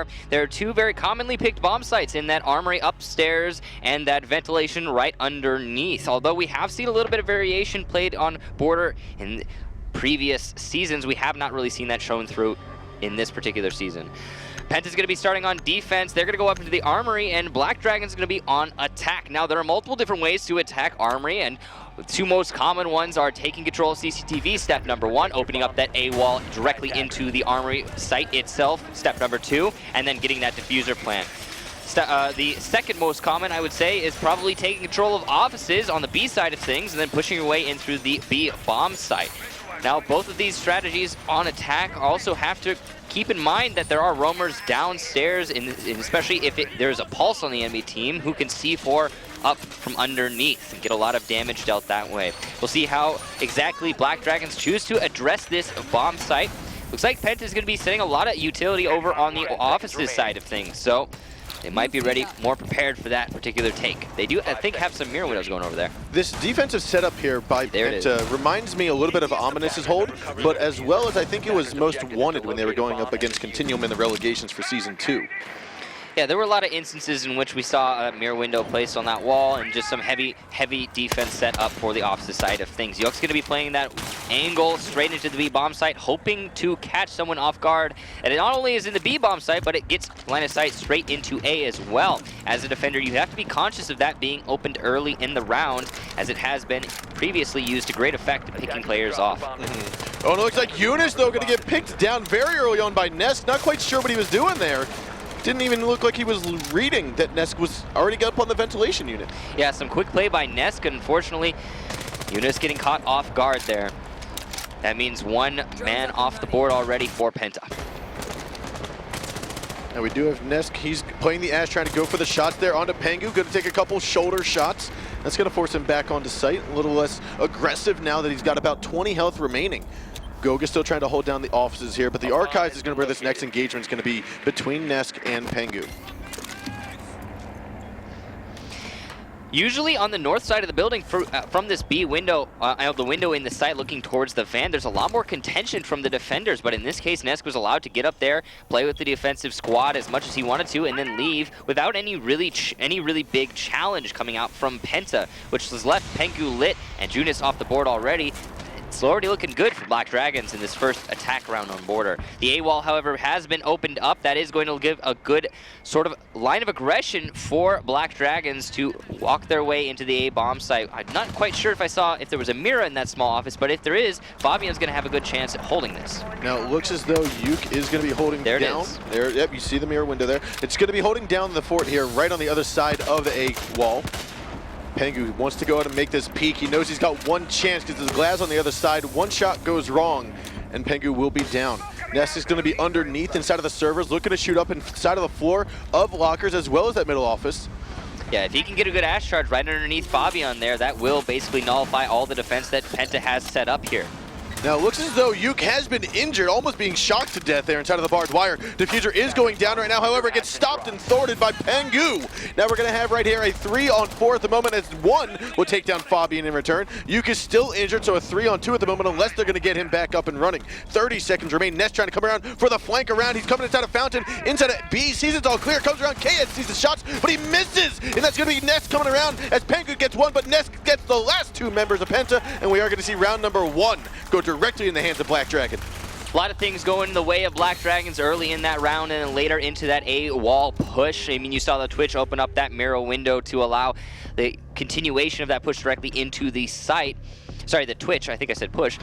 far, there are two very commonly picked bomb sites in that armory upstairs and that ventilation right underneath. Although we have seen a little bit of variation played on border in previous seasons, we have not really seen that shown through in this particular season. Penta's going to be starting on defense. They're going to go up into the armory, and Black Dragon's going to be on attack. Now, there are multiple different ways to attack armory, and the two most common ones are taking control of CCTV, step number 1, opening up that A wall directly into the armory site itself, step number 2, and then getting that diffuser plant. The second most common, I would say, is probably taking control of offices on the B side of things and then pushing your way in through the B bomb site. Now, both of these strategies on attack also have to keep in mind that there are roamers downstairs, especially if there's a pulse on the enemy team who can C4 up from underneath and get a lot of damage dealt that way. We'll see how exactly Black Dragons choose to address this bomb site. Looks like Penta is going to be setting a lot of utility over on the offices side of things, so they might be ready, more prepared for that particular take. They do, I think, have some mirror windows going over there. This defensive setup here by Penta reminds me a little bit of Ominous's hold, but as well as I think it was most wanted when they were going up against Continuum in the relegations for Season 2. Yeah, there were a lot of instances in which we saw a mirror window placed on that wall and just some heavy defense set up for the opposite side of things. Yok's going to be playing that angle straight into the B bomb site, hoping to catch someone off guard. And it not only is in the B bomb site, but it gets line of sight straight into A as well. As a defender, you have to be conscious of that being opened early in the round, as it has been previously used to great effect at picking players off. Oh, and it looks like Eunice, though, going to get picked down very early on by Nesk. Not quite sure what he was doing there. Didn't even look like he was reading that Nesk was already up on the ventilation unit. Yeah, some quick play by Nesk. Unfortunately, Eunice getting caught off guard there. That means one man off the board already for Penta. And we do have Nesk. He's playing the Ash, trying to go for the shots there onto Pengu. Going to take a couple shoulder shots. That's going to force him back onto site. A little less aggressive now that he's got about 20 health remaining. Goga's still trying to hold down the offices here, but the Archives is going to where this next engagement is going to be between Nesk and Pengu. Usually on the north side of the building, from this B window, the window in the site looking towards the van, there's a lot more contention from the defenders, but in this case, Nesk was allowed to get up there, play with the defensive squad as much as he wanted to, and then leave without any really big challenge coming out from Penta, which has left Pengu lit and Junis off the board already. It's already looking good for Black Dragons in this first attack round on border. The A wall, however, has been opened up. That is going to give a good sort of line of aggression for Black Dragons to walk their way into the A bomb site. I'm not quite sure if there was a mirror in that small office, but if there is, Fabian's going to have a good chance at holding this. Now it looks as though Yuk is going to be holding down. There, yep, you see the mirror window there. It's going to be holding down the fort here, right on the other side of the A wall. Pengu wants to go out and make this peek. He knows he's got one chance because there's glass on the other side. One shot goes wrong, and Pengu will be down. Nest is going to be underneath inside of the servers, looking to shoot up inside of the floor of lockers as well as that middle office. Yeah, if he can get a good Ash charge right underneath Fabian there, that will basically nullify all the defense that Penta has set up here. Now it looks as though Yuk has been injured, almost being shocked to death there inside of the barbed wire. Diffuser is going down right now, however, it gets stopped and thwarted by Pengu. Now we're going to have right here a 3-on-4 at the moment, as one will take down Fabian in return. Yuk is still injured, so a 3-on-2 at the moment, unless they're going to get him back up and running. 30 seconds remain. Nest trying to come around for the flank around. He's coming inside of Fountain, inside of B, sees it's all clear, comes around, KS sees the shots, but he misses! And that's going to be Nest coming around as Pengu gets one, but Nest gets the last two members of Penta, and we are going to see round number 1 go directly in the hands of Black Dragon. A lot of things going in the way of Black Dragons early in that round and then later into that A wall push. I mean, you saw the Twitch open up that mirror window to allow the continuation of that push directly into the site. Sorry, the Twitch, I think I said push.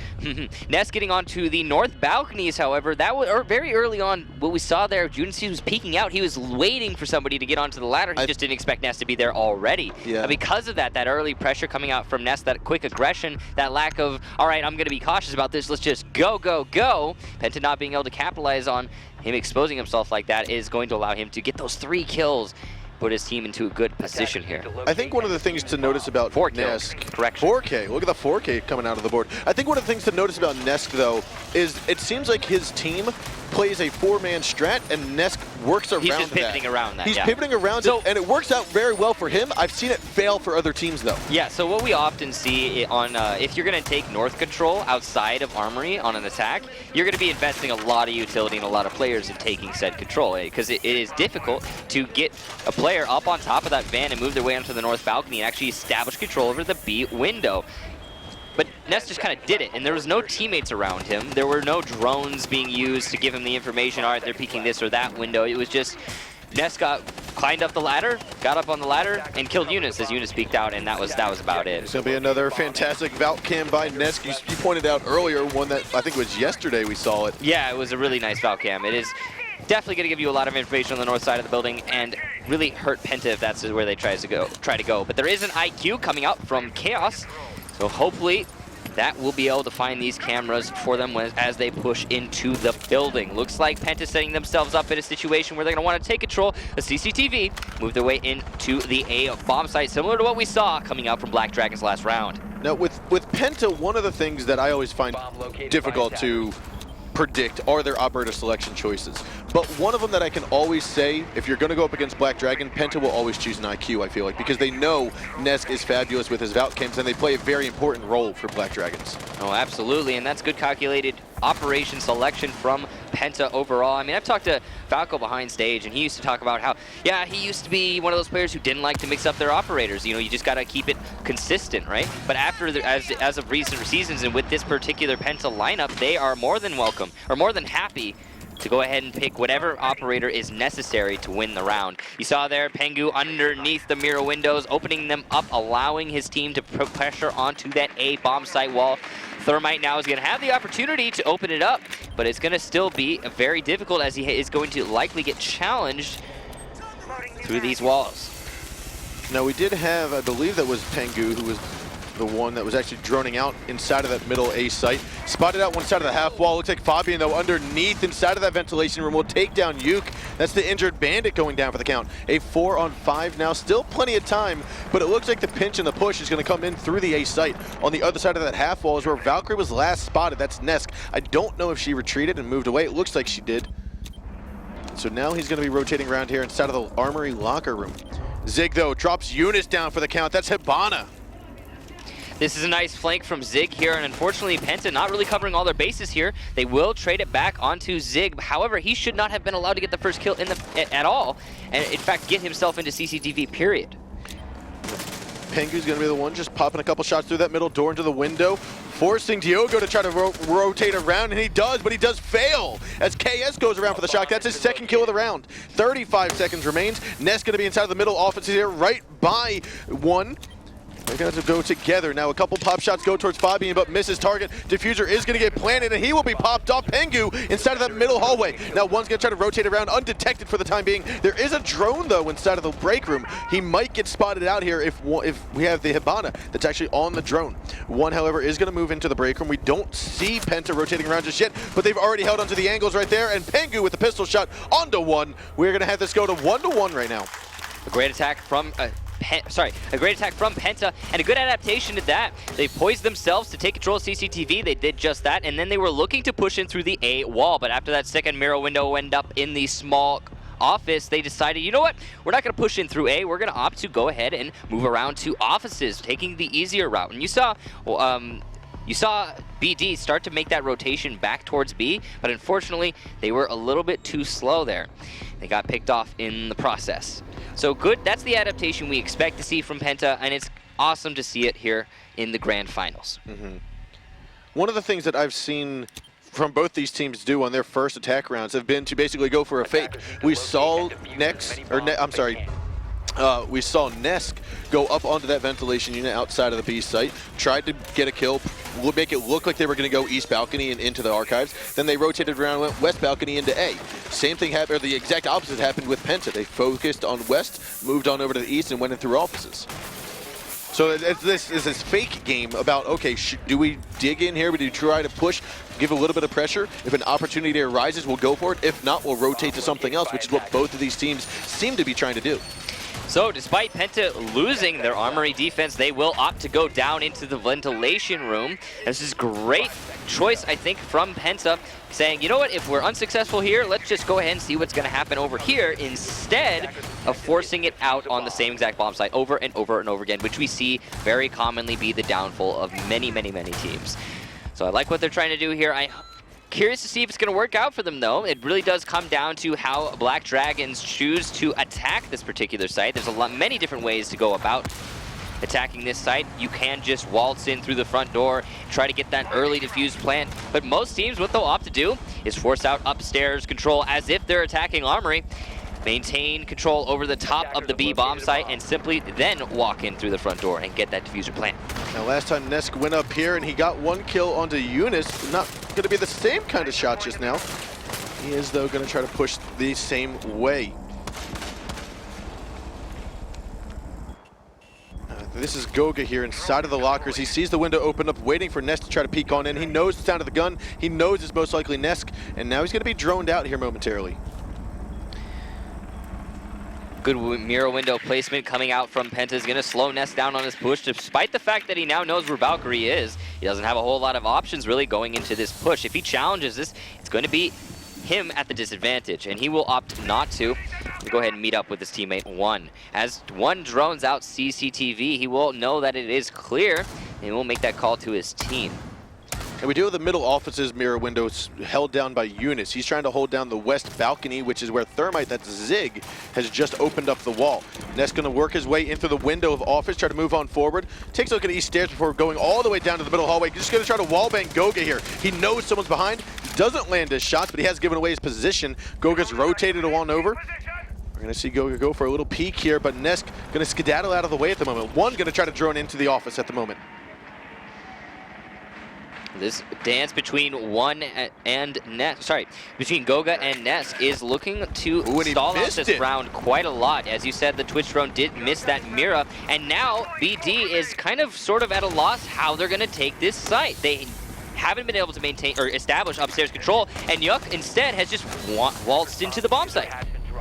Nest getting onto the north balconies, however, that was very early on. What we saw there, Junis was peeking out. He was waiting for somebody to get onto the ladder. He just didn't expect Nest to be there already. Yeah. Because of that early pressure coming out from Nest, that quick aggression, that lack of, all right, I'm going to be cautious about this. Let's just go, go, go. Penta not being able to capitalize on him exposing himself like that is going to allow him to get those 3 kills. Put his team into a good position here. I think one of the things to notice about 4 Nesk, kills. Correction. 4K, look at the 4K coming out of the board. I think one of the things to notice about Nesk, though, is it seems like his team plays a 4-man strat, and Nesk works around that. He's just pivoting around that, He's yeah. pivoting around it, and it works out very well for him. I've seen it fail for other teams, though. Yeah, so what we often see on, if you're going to take North control outside of Armory on an attack, you're going to be investing a lot of utility and a lot of players in taking said control, because it is difficult to get a player up on top of that van and move their way onto the North balcony and actually establish control over the B window. But Ness just kind of did it, and there was no teammates around him. There were no drones being used to give him the information, all right, they're peeking this or that window. It was just Ness climbed up the ladder, got up on the ladder, and killed Eunice as Eunice peeked out, and that was about it. It's going to be another fantastic Valk cam by Nesk. You pointed out earlier one that I think was yesterday we saw it. Yeah, it was a really nice Valk cam. It is definitely going to give you a lot of information on the north side of the building and really hurt Penta if that's where they try to go. But there is an IQ coming out from Chaos, so hopefully that will be able to find these cameras for them as they push into the building. Looks like Penta setting themselves up in a situation where they're going to want to take control of CCTV, move their way into the A bomb site, similar to what we saw coming out from Black Dragon's last round. Now, with Penta, one of the things that I always find difficult to predict are their operator selection choices. But one of them that I can always say, if you're going to go up against Black Dragon, Penta will always choose an IQ, I feel like, because they know Nesk is fabulous with his Valk cams, and they play a very important role for Black Dragons. Oh, absolutely, and that's good calculated operation selection from Penta overall. I mean, I've talked to Falco behind stage, and he used to talk about how, yeah, he used to be one of those players who didn't like to mix up their operators. You know, you just got to keep it consistent, right? But after, as of recent seasons, and with this particular Penta lineup, they are more than welcome, or more than happy to go ahead and pick whatever operator is necessary to win the round. You saw there Pengu underneath the mirror windows, opening them up, allowing his team to put pressure onto that A bomb site wall. Thermite now is going to have the opportunity to open it up, but it's going to still be very difficult as he is going to likely get challenged through these walls. Now, we did have, I believe that was Pengu who was the one that was actually droning out inside of that middle A site. Spotted out one side of the half wall. Looks like Fabian, though, underneath inside of that ventilation room will take down Yuke. That's the injured bandit going down for the count. A 4-on-5 now. Still plenty of time, but it looks like the pinch and the push is going to come in through the A site. On the other side of that half wall is where Valkyrie was last spotted. That's Nesk. I don't know if she retreated and moved away. It looks like she did. So now he's going to be rotating around here inside of the Armory locker room. Zig, though, drops Eunice down for the count. That's Hibana. This is a nice flank from Zig here, and unfortunately Penta not really covering all their bases here. They will trade it back onto Zig. However, he should not have been allowed to get the first kill at all, and in fact get himself into CCTV, period. Pengu's going to be the one just popping a couple shots through that middle door into the window, forcing Diogo to try to rotate around, and he does, but he does fail as KS goes around for the shot. That's his second kill of the round. 35 seconds remains. Ness going to be inside of the middle office here, right by one. They're going to have to go together. Now a couple pop shots go towards Fabian, but misses target. Diffuser is going to get planted, and he will be popped off. Pengu inside of that middle hallway. Now one's going to try to rotate around undetected for the time being. There is a drone, though, inside of the break room. He might get spotted out here if we have the Hibana that's actually on the drone. One, however, is going to move into the break room. We don't see Penta rotating around just yet, but they've already held onto the angles right there, and Pengu with the pistol shot onto one. We're going to have this go to 1-1 right now. A great attack from a great attack from Penta, and a good adaptation to that. They poised themselves to take control of CCTV. They did just that, and then they were looking to push in through the A wall, but after that second mirror window ended up in the small office, they decided, you know what, we're not going to push in through A, we're going to opt to go ahead and move around to offices, taking the easier route. And you saw BD start to make that rotation back towards B, but unfortunately, they were a little bit too slow there. They got picked off in the process. So good, that's the adaptation we expect to see from Penta, and it's awesome to see it here in the grand finals. One of the things that I've seen from both these teams do on their first attack rounds have been to basically go for a fake. We saw we saw Nesk go up onto that ventilation unit outside of the B site, tried to get a kill, make it look like they were going to go east balcony and into the archives. Then they rotated around, went west balcony into A. Same thing happened, or the exact opposite happened with Penta. They focused on west, moved on over to the east, and went in through offices. So this is this fake game about, okay, do we dig in here? Do we try to push, give a little bit of pressure? If an opportunity arises, we'll go for it. If not, we'll rotate to something else, which is what both of these teams seem to be trying to do. So despite Penta losing their armory defense, they will opt to go down into the ventilation room. This is great choice, I think, from Penta, saying, you know what, if we're unsuccessful here, let's just go ahead and see what's going to happen over here instead of forcing it out on the same exact bomb site over and over and over again, which we see very commonly be the downfall of many, many, many teams. So I like what they're trying to do here. Curious to see if it's going to work out for them, though. It really does come down to how Black Dragons choose to attack this particular site. There's many different ways to go about attacking this site. You can just waltz in through the front door, try to get that early defuse plant. But most teams, what they'll opt to do is force out upstairs control as if they're attacking armory, maintain control over the top of the B bomb site, and simply then walk in through the front door and get that diffuser plant. Now last time Nesk went up here and he got one kill onto Eunice. Not going to be the same kind of shot just now. He is, though, going to try to push the same way. This is Goga here inside of the lockers. He sees the window open up, waiting for Nesk to try to peek on in. He knows the sound of the gun. He knows it's most likely Nesk, and now he's going to be droned out here momentarily. Good mirror window placement coming out from Penta is going to slow Nesk down on his push, despite the fact that he now knows where Valkyrie is. He doesn't have a whole lot of options really going into this push. If he challenges this, it's going to be him at the disadvantage, and he will opt not to. We'll go ahead and meet up with his teammate One. As One drones out CCTV, he will know that it is clear, and he will make that call to his team. And we do have the middle office's mirror windows held down by Eunice. He's trying to hold down the west balcony, which is where Thermite, that's Zig, has just opened up the wall. Ness going to work his way into the window of office, try to move on forward. Takes a look at east stairs before going all the way down to the middle hallway. Just going to try to wallbang Goga here. He knows someone's behind. He doesn't land his shots, but he has given away his position. Goga's rotated on over. We're going to see Goga go for a little peek here, but Nesk going to skedaddle out of the way at the moment. One going to try to drone into the office at the moment. This dance between One and Nesk, between Goga and Nesk is looking to stall out this round quite a lot. As you said, the Twitch drone did miss that Mira, and now BD is kind of sort of at a loss how they're going to take this site. They haven't been able to maintain or establish upstairs control, and Yuk instead has just waltzed into the bomb site.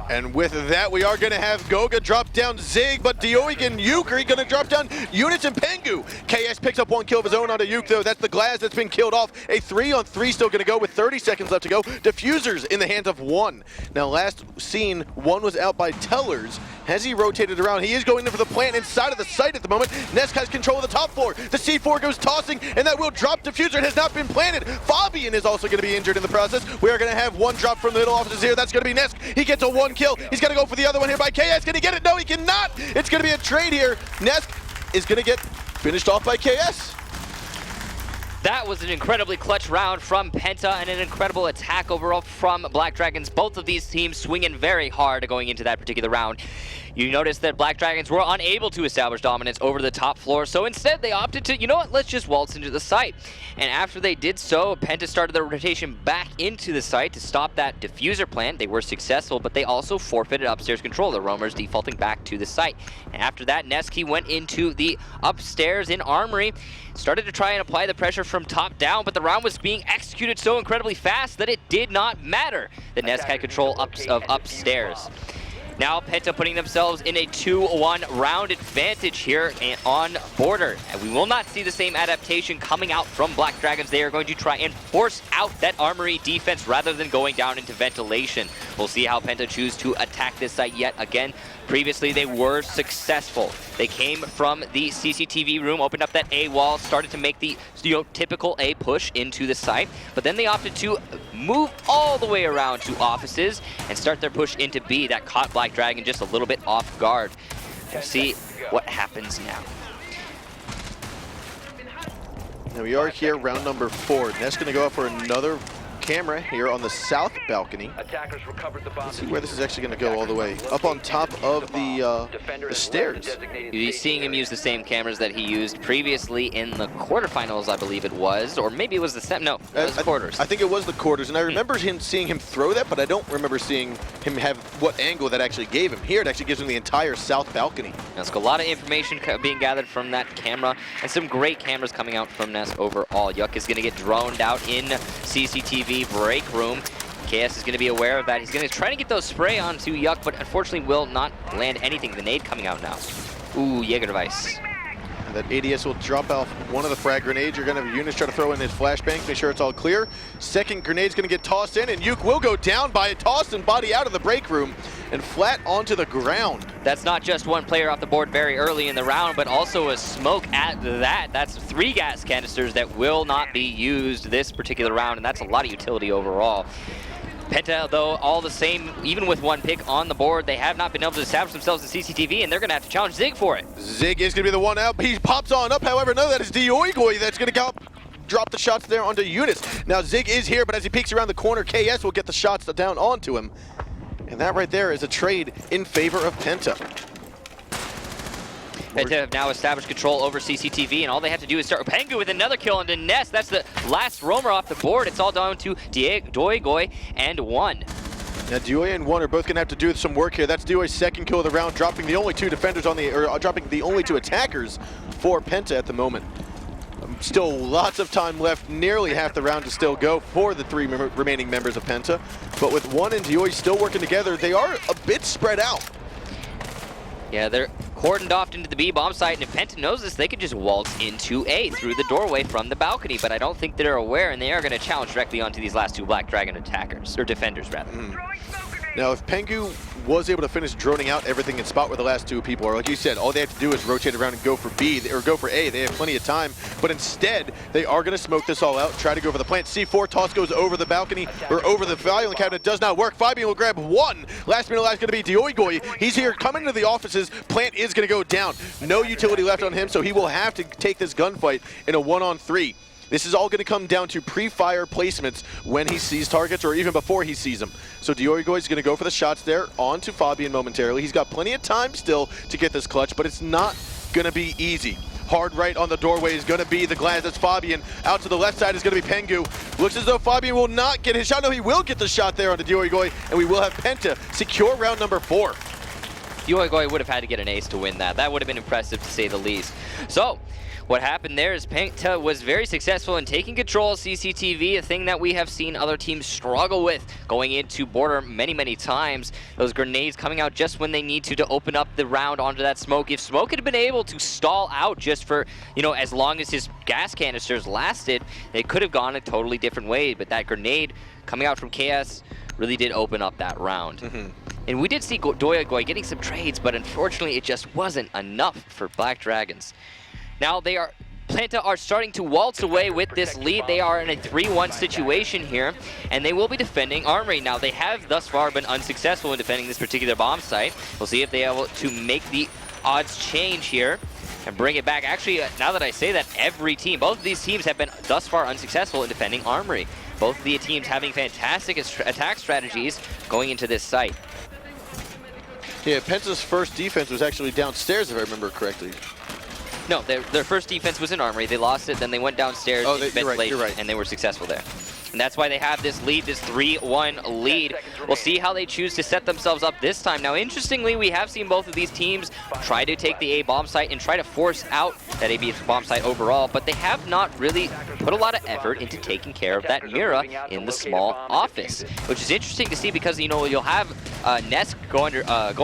And with that, we are going to have Goga drop down Zig, but Dioig and Yuke are going to drop down Units and Pengu. KS picks up one kill of his own onto Yuke, though. That's the glass that's been killed off. A 3-on-3 still going to go with 30 seconds left to go. Diffusers in the hands of One. Now, last seen, One was out by Tellers. Has he rotated around? He is going in for the plant inside of the site at the moment. Nesk has control of the top floor. The C4 goes tossing, and that will drop Diffuser. It has not been planted. Fabian is also going to be injured in the process. We are going to have one drop from the middle offices here. That's going to be Nesk. He gets a one kill. He's going to go for the other one here by KS. Can he get it? No, he cannot. It's going to be a trade here. Nesk is going to get finished off by KS. That was an incredibly clutch round from Penta and an incredible attack overall from Black Dragons. Both of these teams swinging very hard going into that particular round. You notice that Black Dragons were unable to establish dominance over the top floor, so instead they opted to, you know what, let's just waltz into the site. And after they did so, Penta started their rotation back into the site to stop that diffuser plant. They were successful, but they also forfeited upstairs control. The roamers defaulting back to the site. And after that, Neski went into the upstairs in Armory, started to try and apply the pressure from top down, but the round was being executed so incredibly fast that it did not matter. The Nesk had control of upstairs. Now Penta putting themselves in a 2-1 round advantage here on border. And we will not see the same adaptation coming out from Black Dragons. They are going to try and force out that Armory defense rather than going down into ventilation. We'll see how Penta choose to attack this site yet again. Previously, they were successful. They came from the CCTV room, opened up that A wall, started to make the typical A push into the site, but then they opted to move all the way around to offices and start their push into B. That caught Black Dragon just a little bit off guard. We'll see what happens now. Now we are here, round number 4. Ness going to go out for another camera here on the south balcony. Let's see where this is actually going to go all the way. Up on top of the stairs. You'll be seeing him use the same cameras that he used previously in the quarterfinals, I believe it was. Or maybe it was the no, it was the quarters. I think it was the quarters, and I remember seeing him throw that, but I don't remember seeing him have what angle that actually gave him. Here it actually gives him the entire south balcony. That's a lot of information being gathered from that camera, and some great cameras coming out from Ness overall. Yuk is going to get droned out in CCTV break room. KS is going to be aware of that. He's going to try to get those spray onto Yuck, but unfortunately will not land anything. The nade coming out now. Ooh, Jägerdevice. And that ADS will drop off one of the frag grenades. You're going to have Eunice try to throw in his flashbang, make sure it's all clear. Second grenade's going to get tossed in, and Yuke will go down by a tossed and body out of the break room and flat onto the ground. That's not just one player off the board very early in the round, but also a smoke at that. That's 3 gas canisters that will not be used this particular round, and that's a lot of utility overall. Penta, though, all the same, even with 1 pick on the board, they have not been able to establish themselves in CCTV, and they're going to have to challenge Zig for it. Zig is going to be the one out, but he pops on up. However, no, that is Dioigoi that's going to drop the shots there onto Eunice. Now Zig is here, but as he peeks around the corner, KS will get the shots down onto him. And that right there is a trade in favor of Penta. Penta have now established control over CCTV, and all they have to do is start Pengu with another kill onto Ness. That's the last roamer off the board. It's all down to Doigoi and 1. Now Dioy and 1 are both gonna have to do some work here. That's Dioy's second kill of the round, dropping the only 2 defenders on the, or dropping the only 2 attackers for Penta at the moment. Still lots of time left, nearly half the round to still go for the 3 remaining members of Penta. But with 1 and Dioy still working together, they are a bit spread out. Yeah, they're cordoned off into the B bomb site, and if Penta knows this, they could just waltz into A through the doorway from the balcony, but I don't think they're aware, and they are going to challenge directly onto these last 2 Black Dragon attackers, or defenders, rather. Now, if Pengu was able to finish droning out everything in spot where the last 2 people are, like you said, all they have to do is rotate around and go for B, or go for A. They have plenty of time, but instead, they are going to smoke this all out, try to go for the plant. C4 toss goes over the balcony, or over the filing cabinet, does not work. Fabian will grab 1. Last minute alive is going to be Dioigoi. He's here coming into the offices. Plant is going to go down. No utility left on him, so he will have to take this gunfight in a 1-on-3. This is all going to come down to pre-fire placements when he sees targets or even before he sees them. So Dioigoi is going to go for the shots there onto Fabian momentarily. He's got plenty of time still to get this clutch, but it's not going to be easy. Hard right on the doorway is going to be the Glass. That's Fabian. Out to the left side is going to be Pengu. Looks as though Fabian will not get his shot. No, he will get the shot there onto Dioigoi, and we will have Penta secure round number 4. Dioigoi would have had to get an ace to win that. That would have been impressive, to say the least. So, what happened there is Penta was very successful in taking control of CCTV, a thing that we have seen other teams struggle with going into border many, many times. Those grenades coming out just when they need to open up the round onto that smoke. If Smoke had been able to stall out just for, you know, as long as his gas canisters lasted, they could have gone a totally different way. But that grenade coming out from KS really did open up that round. And we did see Dioigoi getting some trades, but unfortunately it just wasn't enough for Black Dragons. Now Penta are starting to waltz away with this lead. They are in a 3-1 situation here, and they will be defending Armory. Now, they have thus far been unsuccessful in defending this particular bomb site. We'll see if they are able to make the odds change here and bring it back. Actually, now that I say that, every team, both of these teams have been thus far unsuccessful in defending Armory. Both of the teams having fantastic attack strategies going into this site. Yeah, Penta's first defense was actually downstairs, if I remember correctly. No, their first defense was in Armory. They lost it, then they went downstairs into ventilation, you're right. and they were successful there. And that's why they have this lead, this 3-1 lead. We'll see how they choose to set themselves up this time. Now, interestingly, we have seen both of these teams try to take the A bomb site and try to force out that A bomb site overall, but they have not really put a lot of effort into taking care of that Mira in the small office, which is interesting to see because, you know, you'll have Ness go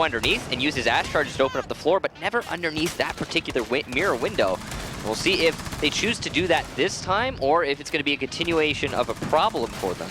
underneath and use his Ash charges to open up the floor, but never underneath that particular Mira window. We'll see if they choose to do that this time or if it's going to be a continuation of a problem for them.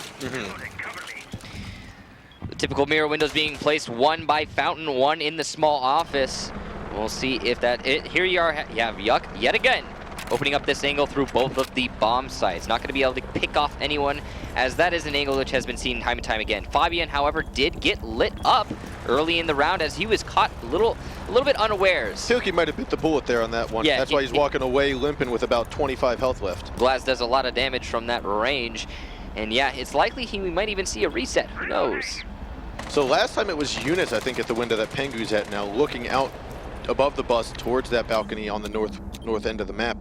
The typical mirror windows being placed, 1 by Fountain, 1 in the small office. We'll see if that it. Here you are, you have Yuck yet again, opening up this angle through both of the bomb sites. Not going to be able to pick off anyone, as that is an angle which has been seen time and time again. Fabian, however, did get lit up early in the round as he was caught a little bit unawares. I feel like he might have bit the bullet there on that one. Yeah, that's why he's walking away limping with about 25 health left. Glass does a lot of damage from that range, and yeah, it's likely we might even see a reset. Who knows? So last time it was Eunice, I think, at the window that Pengu's at now, looking out above the bus towards that balcony on the north end of the map.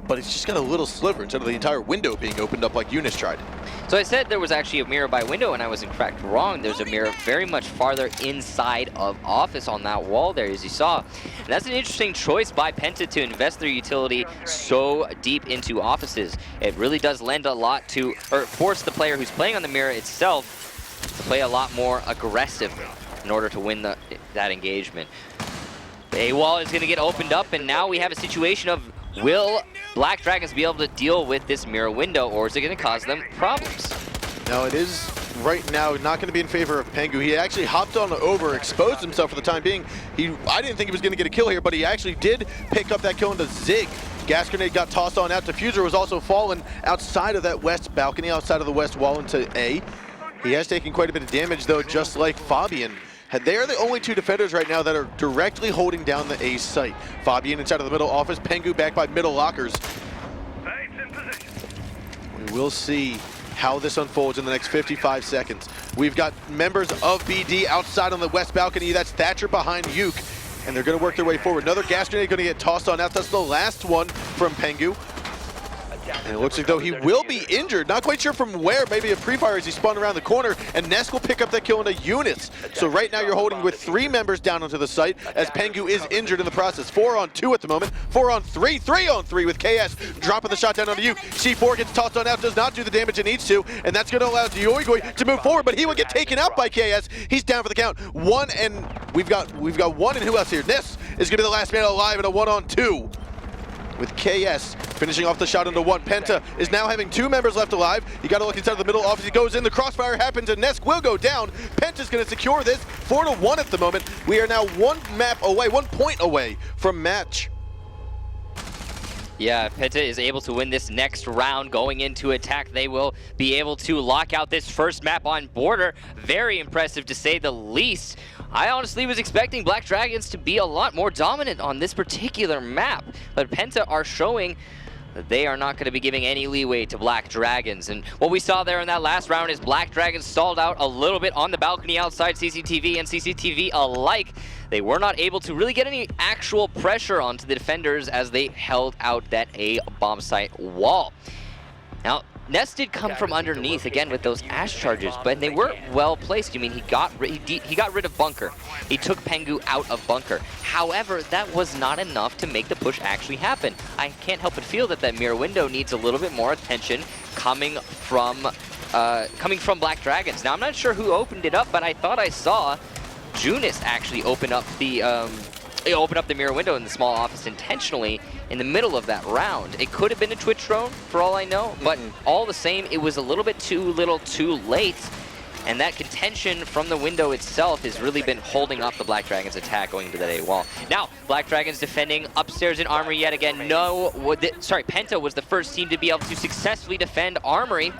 but it's just got a little sliver instead of the entire window being opened up like Eunice tried. So I said there was actually a mirror by window, and I was in fact wrong. There's a mirror very much farther inside of office on that wall there, as you saw. And that's an interesting choice by Penta to invest their utility so deep into offices. It really does lend a lot to, or force the player who's playing on the mirror itself to play a lot more aggressively in order to win that engagement. The A-wall is going to get opened up, and now we have a situation of, will Black Dragons be able to deal with this mirror window, or is it going to cause them problems? No, it is right now not going to be in favor of Pengu. He actually hopped on over, exposed himself for the time being. I didn't think he was going to get a kill here, but he actually did pick up that kill into Zig. Gas grenade got tossed on out. Diffuser was also fallen outside of that west balcony, outside of the west wall into A. He has taken quite a bit of damage, though, just like Fabian. They are the only two defenders right now that are directly holding down the A site. Fabian inside of the middle office, Pengu back by middle lockers. We will see how this unfolds in the next 55 seconds. We've got members of BD outside on the west balcony. That's Thatcher behind Uke, and they're going to work their way forward. Another gas grenade going to get tossed on out. That's the last one from Pengu. And it looks like though he will be injured. Not quite sure from where. Maybe a pre-fire as he spun around the corner. And Nesk will pick up that kill into Eunice. So right now you're holding with 3 members down onto the site as Pengu is injured in the process. 4 on 2 at the moment. 4 on 3. 3 on 3 with KS dropping the shot down onto Uke. C4 gets tossed on out. Does not do the damage it needs to. And that's going to allow Dioigoi to move forward. But he will get taken out by KS. He's down for the count. 1, and we've got 1, and who else here? Ness is going to be the last man alive in a 1 on 2. With KS finishing off the shot into 1. Penta is now having 2 members left alive. You got to look inside of the middle office. He goes in. The crossfire happens, and Nesk will go down. Penta's going to secure this. 4-1 at the moment. We are now 1 point away from match. Yeah, Penta is able to win this next round going into attack. They will be able to lock out this first map on border. Very impressive to say the least. I honestly was expecting Black Dragons to be a lot more dominant on this particular map, but Penta are showing that they are not going to be giving any leeway to Black Dragons. And what we saw there in that last round is Black Dragons stalled out a little bit on the balcony outside CCTV and CCTV alike. They were not able to really get any actual pressure onto the defenders as they held out that A bomb site wall. Now, Ness did come from underneath again with those ash charges, but they were well placed. I mean, he got rid of Bunker. He took Pengu out of Bunker. However, that was not enough to make the push actually happen. I can't help but feel that that mirror window needs a little bit more attention coming from Black Dragons. Now, I'm not sure who opened it up, but I thought I saw Junis actually open up the mirror window in the small office intentionally in the middle of that round. It could have been a Twitch drone for all I know, but all the same, it was a little bit too late. And that contention from the window itself has really been holding up the Black Dragons attack going into that A wall. Now, Black Dragons defending upstairs in Armory yet again. Penta was the first team to be able to successfully defend Armory.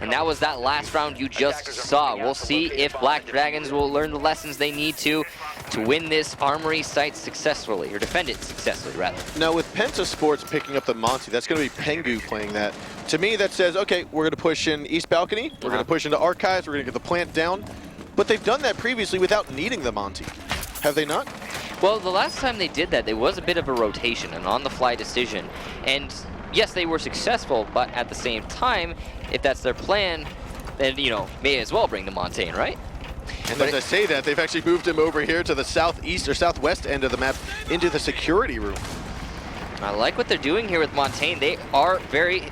And that was that last round you just saw. We'll see if Black Dragons will learn the lessons they need to win this Armory site successfully, or defend it successfully, rather. Now, with Penta Sports picking up the Monty, that's going to be Pengu playing that. To me, that says, okay, we're going to push in East Balcony, we're going to push into Archives, we're going to get the plant down. But they've done that previously without needing the Monty. Have they not? Well, the last time they did that, there was a bit of a rotation, an on-the-fly decision. And yes, they were successful, but at the same time, if that's their plan, then, you know, may as well bring the Montaigne, right? And as I say that, they've actually moved him over here to the southeast or southwest end of the map into the security room. I like what they're doing here with Montaigne. They are very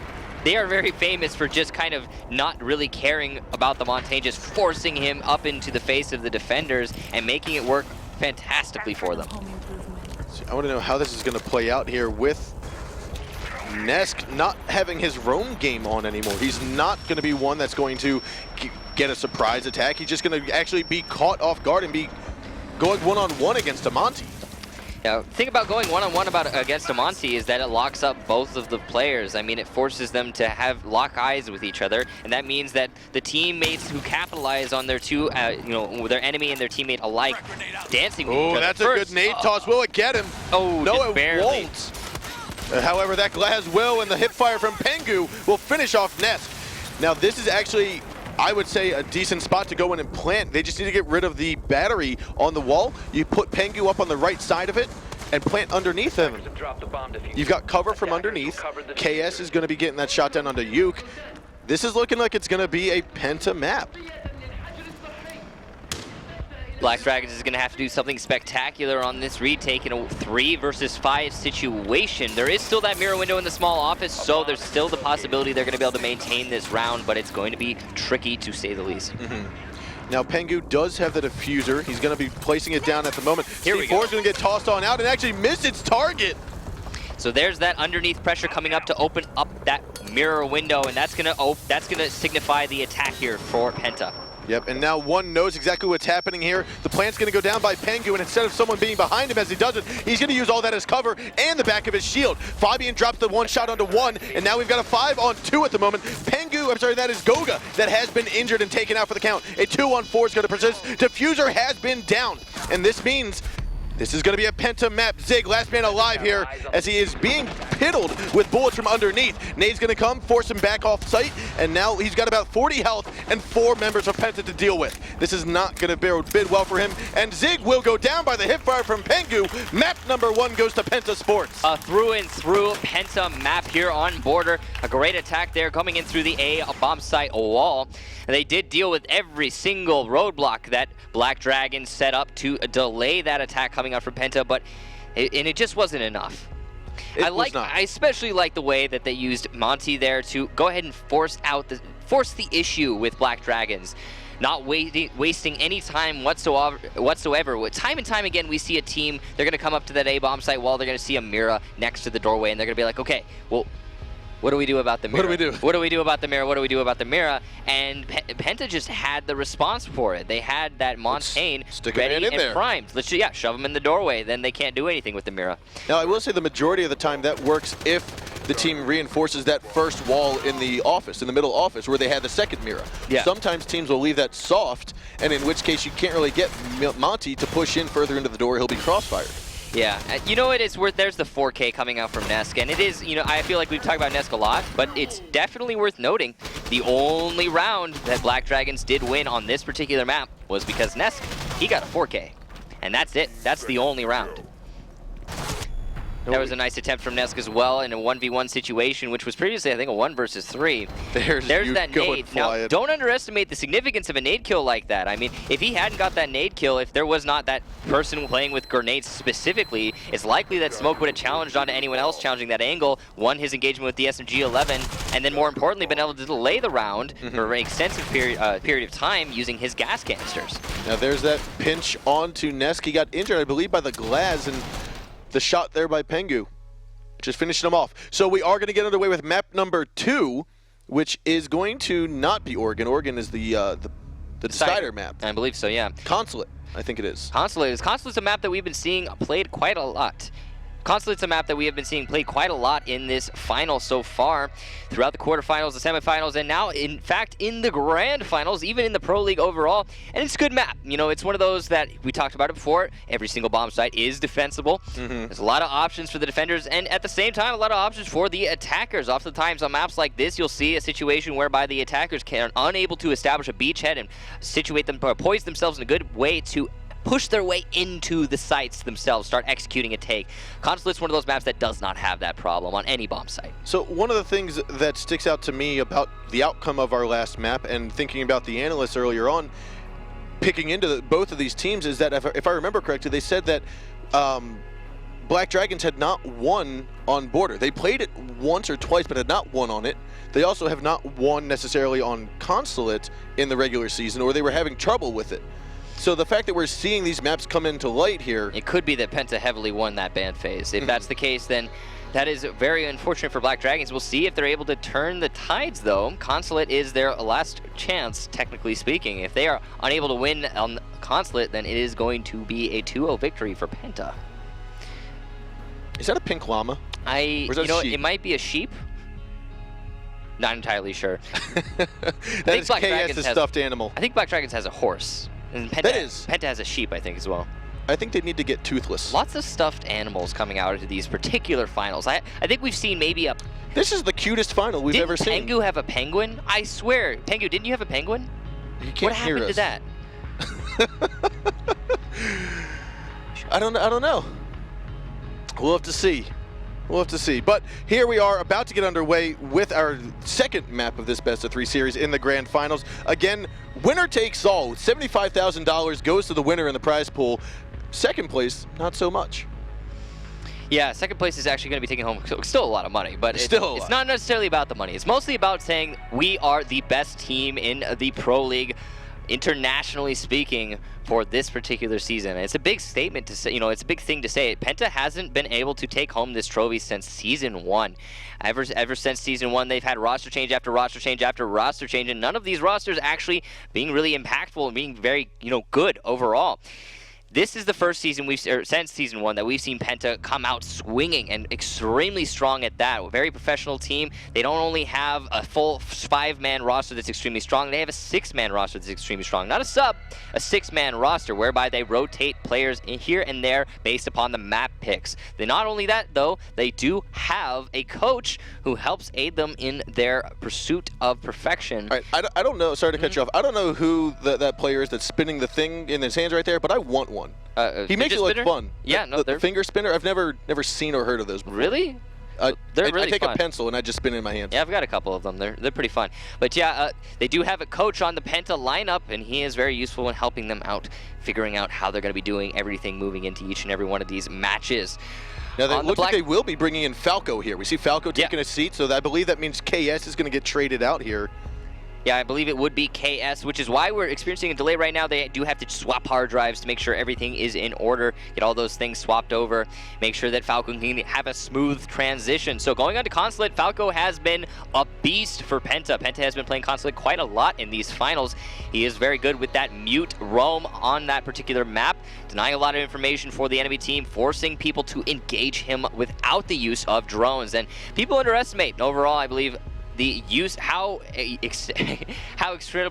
famous for just kind of not really caring about the Montaigne, just forcing him up into the face of the defenders and making it work fantastically for them. So I want to know how this is going to play out here with Nesk not having his roam game on anymore. He's not going to be one that's going to get a surprise attack. He's just going to actually be caught off guard and be going one-on-one against Amonte. Yeah, the thing about going one-on-one against Amonte is that it locks up both of the players. I mean, it forces them to have lock eyes with each other, and that means that the teammates who capitalize on their their enemy and their teammate alike dancing with each other. Oh, that's a good nade toss. Will it get him? Oh, no, it barely won't. However, that glass will, and the hip fire from Pengu will finish off Nesk. Now, this is actually, I would say, a decent spot to go in and plant. They just need to get rid of the battery on the wall. You put Pengu up on the right side of it, and plant underneath him. You've got cover from underneath. KS is going to be getting that shot down onto Uke. This is looking like it's going to be a Penta map. Black Dragons is going to have to do something spectacular on this retake in a 3 versus 5 situation. There is still that mirror window in the small office, so there's still the possibility they're going to be able to maintain this round, but it's going to be tricky to say the least. Now Pengu does have the diffuser. He's going to be placing it down at the moment. Here we go. C4 is going to get tossed on out and actually miss its target. So there's that underneath pressure coming up to open up that mirror window, and that's going to signify the attack here for Penta. Yep, and now one knows exactly what's happening here. The plant's going to go down by Pengu, and instead of someone being behind him as he does it, he's going to use all that as cover and the back of his shield. Fabian drops the one shot onto one, and now we've got a 5-on-2 at the moment. Pengu, I'm sorry, that is Goga that has been injured and taken out for the count. A 2-on-4 is going to persist. Diffuser has been down, and this means this is going to be a Penta map. Zig, last man alive here, as he is being piddled with bullets from underneath. Nade's going to come, force him back off site, and now he's got about 40 health and 4 members of Penta to deal with. This is not going to bid well for him, and Zig will go down by the hipfire from Pengu. Map number 1 goes to Penta Sports. A through and through Penta map here on border. A great attack there coming in through the A bomb site wall. They did deal with every single roadblock that Black Dragon set up to delay that attack coming out from Penta, but it just wasn't enough. I especially like the way that they used Monty there to go ahead and force the issue with Black Dragons, not wasting any time whatsoever. Time and time again, we see a team, they're going to come up to that A bomb site wall, they're going to see a Mira next to the doorway, and they're going to be like, okay, well, what do we do about the mirror? What do we do? What do we do about the mirror? What do we do about the mirror? And Penta just had the response for it. They had that Montaigne ready and primed. Let's just, shove them in the doorway. Then they can't do anything with the mirror. Now, I will say the majority of the time that works if the team reinforces that first wall in the office, in the middle office, where they had the second mirror. Yeah. Sometimes teams will leave that soft, and in which case you can't really get Monty to push in further into the door. He'll be crossfired. Yeah, you know, it is worth, there's the 4K coming out from Nesk, and it is, you know, I feel like we've talked about Nesk a lot, but it's definitely worth noting the only round that Black Dragons did win on this particular map was because Nesk, he got a 4K, and that's it. That's the only round. There was a nice attempt from Nesk as well in a 1v1 situation, which was previously, I think, a 1 versus 3. There's that nade. Now, don't underestimate the significance of a nade kill like that. I mean, if he hadn't got that nade kill, if there was not that person playing with grenades specifically, it's likely that Smoke would have challenged onto anyone else challenging that angle, won his engagement with the SMG-11, and then more importantly, been able to delay the round for an extensive period of time using his gas canisters. Now, there's that pinch onto Nesk. He got injured, I believe, by the glass, and the shot there by Pengu just finishing him off. So we are going to get underway with map number 2, which is going to not be Oregon. Oregon is the decider map. I believe so, yeah. Consulate, I think it is. Consulate's a map that we've been seeing played quite a lot. Consulate's a map that we have been seeing played quite a lot in this final so far, throughout the quarterfinals, the semifinals, and now, in fact, in the grand finals, even in the Pro League overall. And it's a good map. You know, it's one of those that we talked about it before. Every single bomb site is defensible. There's a lot of options for the defenders, and at the same time, a lot of options for the attackers. Oftentimes on maps like this, you'll see a situation whereby the attackers are unable to establish a beachhead and situate them or poise themselves in a good way to push their way into the sites themselves, start executing a take. Consulate's one of those maps that does not have that problem on any bomb site. So one of the things that sticks out to me about the outcome of our last map and thinking about the analysts earlier on, picking into both of these teams, is that if I remember correctly, they said that Black Dragons had not won on border. They played it once or twice, but had not won on it. They also have not won necessarily on Consulate in the regular season, or they were having trouble with it. So the fact that we're seeing these maps come into light here... It could be that Penta heavily won that ban phase. If that's the case, then that is very unfortunate for Black Dragons. We'll see if they're able to turn the tides, though. Consulate is their last chance, technically speaking. If they are unable to win on Consulate, then it is going to be a 2-0 victory for Penta. Is that a pink llama? You know, it might be a sheep. Not entirely sure. That is KS's stuffed animal. I think Black Dragons has a horse. And Penta has a sheep, I think, as well. I think they need to get Toothless. Lots of stuffed animals coming out of these particular finals. I think we've seen maybe a... This is the cutest final we've ever seen. Didn't Pengu have a penguin? I swear. Pengu, didn't you have a penguin? You can't hear us. What happened to that? I don't know. We'll have to see. We'll have to see. But here we are about to get underway with our second map of this best-of-3 series in the grand finals. Again, winner takes all. $75,000 goes to the winner in the prize pool. Second place, not so much. Yeah, second place is actually going to be taking home still a lot of money, but it's not necessarily about the money. It's mostly about saying we are the best team in the Pro League, internationally speaking, for this particular season. It's a big statement to say, you know, it's a big thing to say. Penta hasn't been able to take home this trophy since Season 1. Ever since Season 1, they've had roster change after roster change after roster change, and none of these rosters actually being really impactful and being very, you know, good overall. This is the first season since Season 1 that we've seen Penta come out swinging and extremely strong at that. A very professional team. They don't only have a full 5-man roster that's extremely strong, they have a 6-man roster that's extremely strong. Not a sub, a 6-man roster whereby they rotate players in here and there based upon the map picks. Not only that though, they do have a coach who helps aid them in their pursuit of perfection. All right, I don't know, sorry to cut you off, I don't know who that player is that's spinning the thing in his hands right there, but I want one. He makes it look fun. Yeah, no, the finger spinner. I've never seen or heard of those before. Really? They're really I take fun. A pencil and I just spin it in my hands. Yeah, I've got a couple of them. They're pretty fun. But yeah, they do have a coach on the Penta lineup, and he is very useful in helping them out, figuring out how they're going to be doing everything moving into each and every one of these matches. Now, it looks like they will be bringing in Falco here. We see Falco taking a seat, so I believe that means KS is going to get traded out here. Yeah, I believe it would be KS, which is why we're experiencing a delay right now. They do have to swap hard drives to make sure everything is in order, get all those things swapped over, make sure that Falco can have a smooth transition. So going on to Consulate, Falco has been a beast for Penta. Penta has been playing Consulate quite a lot in these finals. He is very good with that mute roam on that particular map, denying a lot of information for the enemy team, forcing people to engage him without the use of drones. And people underestimate, overall, I believe, the use, how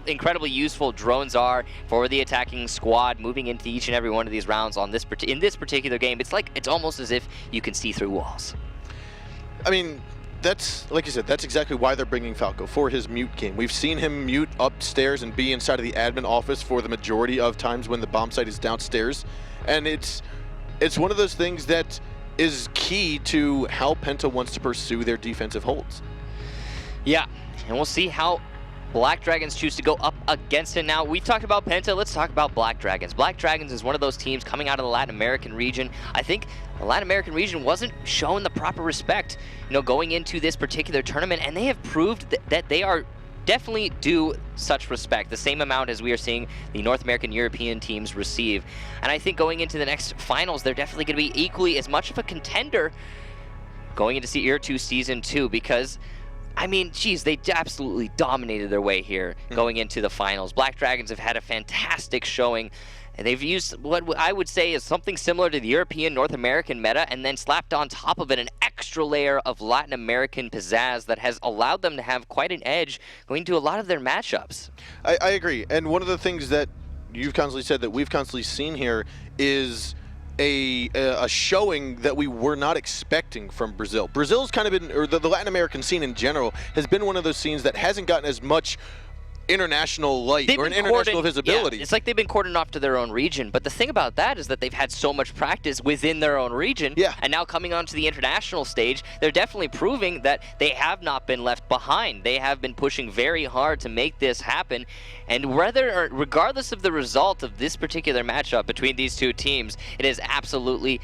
incredibly useful drones are for the attacking squad moving into each and every one of these rounds on this in this particular game. It's almost as if you can see through walls. I mean, that's, like you said, that's exactly why they're bringing Falco, for his mute game. We've seen him mute upstairs and be inside of the admin office for the majority of times when the bomb site is downstairs. And it's one of those things that is key to how Penta wants to pursue their defensive holds. Yeah, and we'll see how Black Dragons choose to go up against it. Now, we talked about Penta, let's talk about Black Dragons. Black Dragons is one of those teams coming out of the Latin American region. I think the Latin American region wasn't shown the proper respect, you know, going into this particular tournament, and they have proved that they are definitely due such respect, the same amount as we are seeing the North American European teams receive. And I think going into the next finals, they're definitely going to be equally as much of a contender going into Year 2 Season 2, because I mean, geez, they absolutely dominated their way here going into the finals. Black Dragons have had a fantastic showing, and they've used what I would say is something similar to the European North American meta, and then slapped on top of it an extra layer of Latin American pizzazz that has allowed them to have quite an edge going into a lot of their matchups. I agree, and one of the things that you've constantly said that we've constantly seen here is a showing that we were not expecting from Brazil. Brazil's kind of been, or the Latin American scene in general, has been one of those scenes that hasn't gotten as much international light or an international visibility. Yeah, it's like they've been cordoned off to their own region, but the thing about that is that they've had so much practice within their own region, and now coming onto the international stage, they're definitely proving that they have not been left behind. They have been pushing very hard to make this happen, and regardless of the result of this particular matchup between these two teams, it is absolutely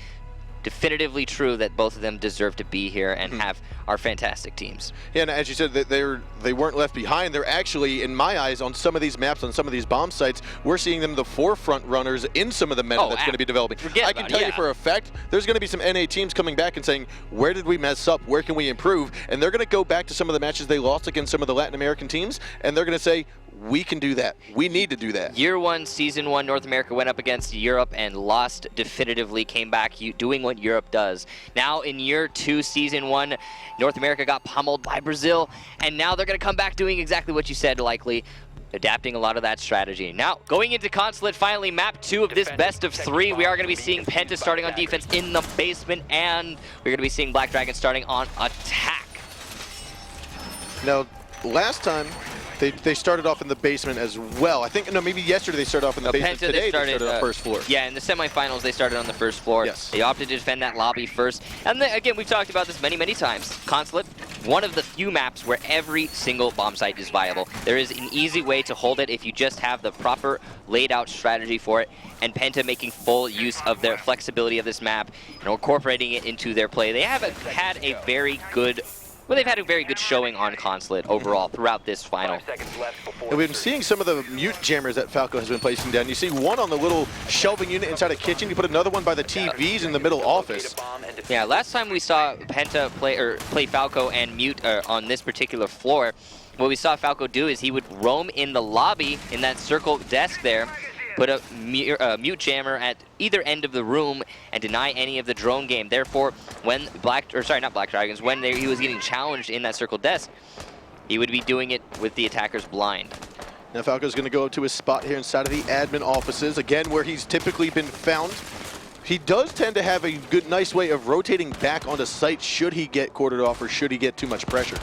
definitively true that both of them deserve to be here and are fantastic teams. Yeah, and as you said, that they weren't left behind. They're actually, in my eyes, on some of these maps, on some of these bomb sites, we're seeing them the forefront runners in some of the meta that's going to be developing. I can tell you for a fact, there's going to be some NA teams coming back and saying, where did we mess up? Where can we improve? And they're going to go back to some of the matches they lost against some of the Latin American teams, and they're going to say, we can do that. We need to do that. Year 1, Season 1, North America went up against Europe and lost definitively, came back doing what Europe does. Now in Year 2, Season 1, North America got pummeled by Brazil, and now they're going to come back doing exactly what you said, likely adapting a lot of that strategy. Now, going into Consulate, finally, map 2 of this best of 3, we are going to be seeing Penta starting on defense in the basement, and we're going to be seeing Black Dragon starting on attack. Now, last time, They started off in the basement as well. I think, no, maybe yesterday they started off in the basement. Penta, Today they started on the first floor. Yeah, in the semifinals they started on the first floor. Yes. They opted to defend that lobby first. And then, again, we've talked about this many, many times. Consulate, one of the few maps where every single bomb site is viable. There is an easy way to hold it if you just have the proper laid out strategy for it. And Penta making full use of their flexibility of this map and incorporating it into their play. They have had a very good they've had a very good showing on Consulate overall throughout this final. And we've been seeing some of the mute jammers that Falco has been placing down. You see one on the little shelving unit inside a kitchen. You put another one by the TVs in the middle office. Yeah, last time we saw Penta play Falco and mute on this particular floor, what we saw Falco do is he would roam in the lobby in that circle desk there, put a mute jammer at either end of the room and deny any of the drone game. Therefore, when when he was getting challenged in that circle desk, he would be doing it with the attackers blind. Now Falco's going to go up to his spot here inside of the admin offices, again where he's typically been found. He does tend to have a good, nice way of rotating back onto site should he get quartered off or should he get too much pressure.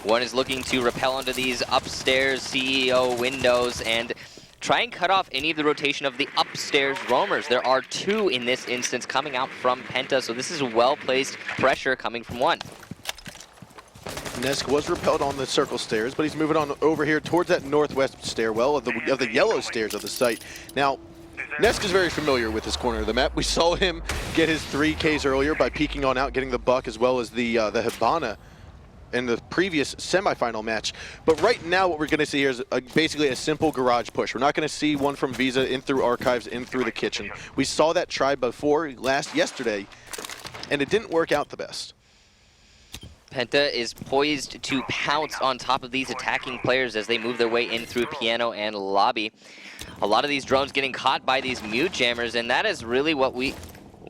One is looking to rappel onto these upstairs CEO windows and try and cut off any of the rotation of the upstairs roamers. There are two in this instance coming out from Penta, so this is well-placed pressure coming from one. Nesk was repelled on the circle stairs, but he's moving on over here towards that northwest stairwell of the yellow stairs of the site. Now, Nesk is very familiar with this corner of the map. We saw him get his 3Ks earlier by peeking on out, getting the buck as well as the Hibana in the previous semifinal match. But right now what we're going to see here is basically a simple garage push. We're not going to see one from Visa in through archives, in through the kitchen. We saw that try before yesterday, and it didn't work out the best. Penta is poised to pounce on top of these attacking players as they move their way in through piano and lobby. A lot of these drones getting caught by these mute jammers, and that is really why